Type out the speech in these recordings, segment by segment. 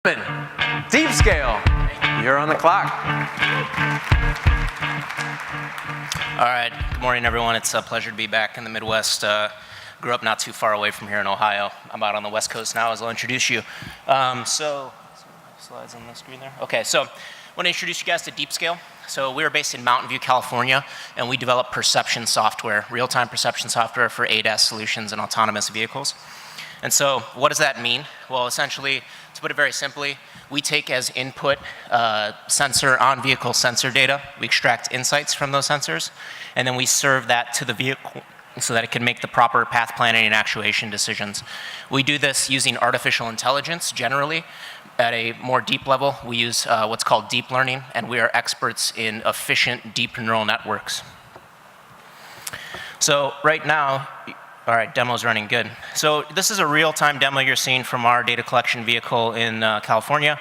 Deepscale, you're on the clock. All right, good morning, everyone. It's a pleasure to be back in the Midwest. Grew up not too far away from here in Ohio. I'm out on the West Coast now, as I'll introduce you. Slides on the screen there. Okay, so I want to introduce you guys to Deepscale. So we're based in Mountain View, California, and we develop perception software, real-time perception software for ADAS solutions and autonomous vehicles. And so what does that mean? Well, essentially, to put it very simply, we take as input on-vehicle sensor data. We extract insights from those sensors, and then we serve that to the vehicle so that it can make the proper path planning and actuation decisions. We do this using artificial intelligence generally. At a more deep level, we use what's called deep learning, and we are experts in efficient deep neural networks. So right now, all right, demo's running good. So this is a real-time demo you're seeing from our data collection vehicle in California.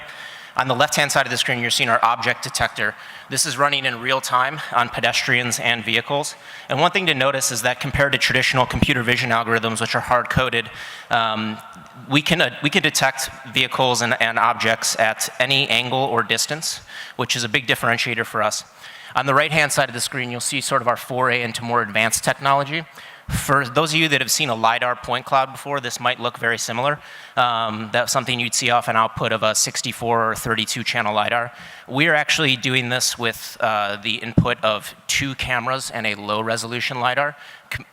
On the left-hand side of the screen, you're seeing our object detector. This is running in real time on pedestrians and vehicles. And one thing to notice is that compared to traditional computer vision algorithms, which are hard-coded, we can detect vehicles and objects at any angle or distance, which is a big differentiator for us. On the right-hand side of the screen, you'll see sort of our foray into more advanced technology. For those of you that have seen a LiDAR point cloud before, this might look very similar. That's something you'd see off an output of a 64 or 32 channel LiDAR. We are actually doing this with the input of 2 cameras and a low resolution LiDAR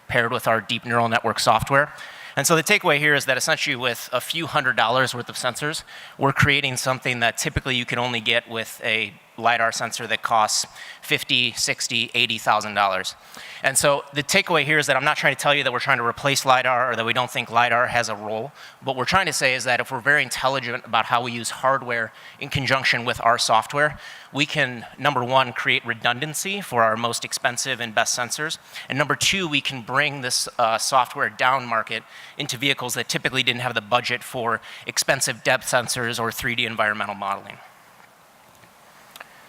paired with our deep neural network software. And so the takeaway here is that essentially with a few $100s worth of sensors, we're creating something that typically you can only get with a LiDAR sensor that costs $50,000, $60,000, $80,000. And so the takeaway here is that I'm not trying to tell you that we're trying to replace LiDAR or that we don't think LiDAR has a role. What we're trying to say is that if we're very intelligent about how we use hardware in conjunction with our software, we can, number one, create redundancy for our most expensive and best sensors. And number two, we can bring this software down market into vehicles that typically didn't have the budget for expensive depth sensors or 3D environmental modeling.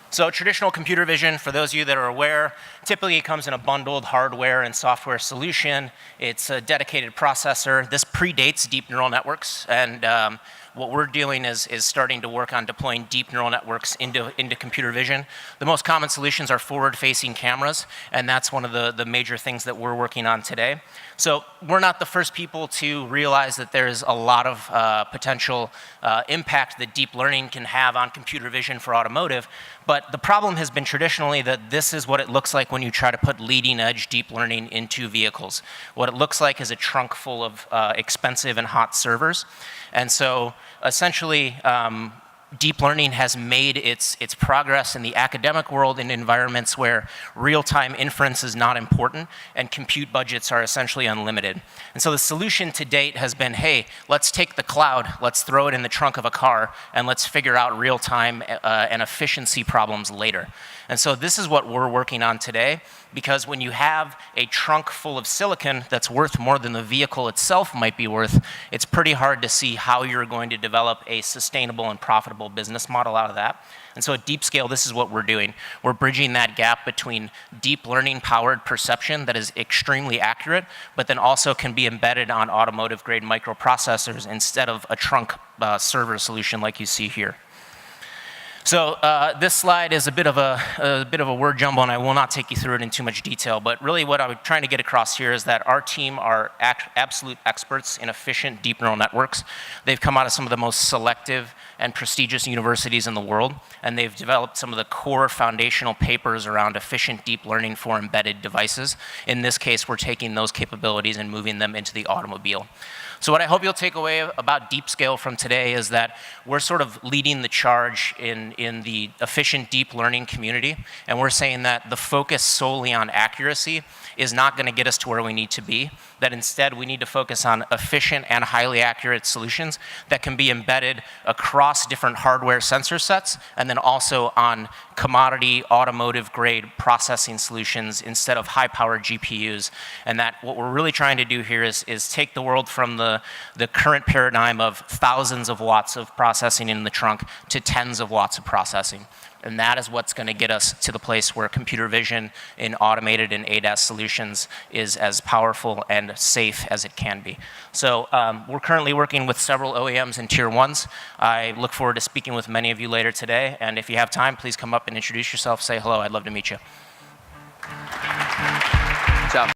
So traditional computer vision, for those of you that are aware, typically it comes in a bundled hardware and software solution. It's a dedicated processor. This predates deep neural networks, and what we're doing is starting to work on deploying deep neural networks into computer vision. The most common solutions are forward-facing cameras, and that's one of the major things that we're working on today. So we're not the first people to realize that there's a lot of potential impact that deep learning can have on computer vision for automotive, but the problem has been traditionally that this is what it looks like when you try to put leading-edge deep learning into vehicles. What it looks like is a trunk full of expensive and hot servers. And so essentially, deep learning has made its progress in the academic world in environments where real-time inference is not important and compute budgets are essentially unlimited. And so the solution to date has been, hey, let's take the cloud, let's throw it in the trunk of a car, and let's figure out real-time and efficiency problems later. And so this is what we're working on today, because when you have a trunk full of silicon that's worth more than the vehicle itself might be worth, it's pretty hard to see how you're going to develop a sustainable and profitable business model out of that. And so at Deepscale, this is what we're doing. We're bridging that gap between deep learning powered perception that is extremely accurate, but then also can be embedded on automotive grade microprocessors instead of a trunk server solution like you see here. So this slide is a bit of a word jumble, and I will not take you through it in too much detail. But really, what I'm trying to get across here is that our team are absolute experts in efficient deep neural networks. They've come out of some of the most selective and prestigious universities in the world, and they've developed some of the core foundational papers around efficient deep learning for embedded devices. In this case, we're taking those capabilities and moving them into the automobile. So what I hope you'll take away about Deepscale from today is that we're sort of leading the charge in the efficient deep learning community, and we're saying that the focus solely on accuracy is not going to get us to where we need to be, that instead we need to focus on efficient and highly accurate solutions that can be embedded across different hardware sensor sets and then also on commodity automotive-grade processing solutions instead of high-powered GPUs. And that what we're really trying to do here is take the world from the current paradigm of thousands of watts of processing in the trunk to tens of watts of processing. And that is what's going to get us to the place where computer vision in automated and ADAS solutions is as powerful and safe as it can be. So we're currently working with several OEMs and tier ones. I look forward to speaking with many of you later today. And if you have time, please come up and introduce yourself, say hello. I'd love to meet you.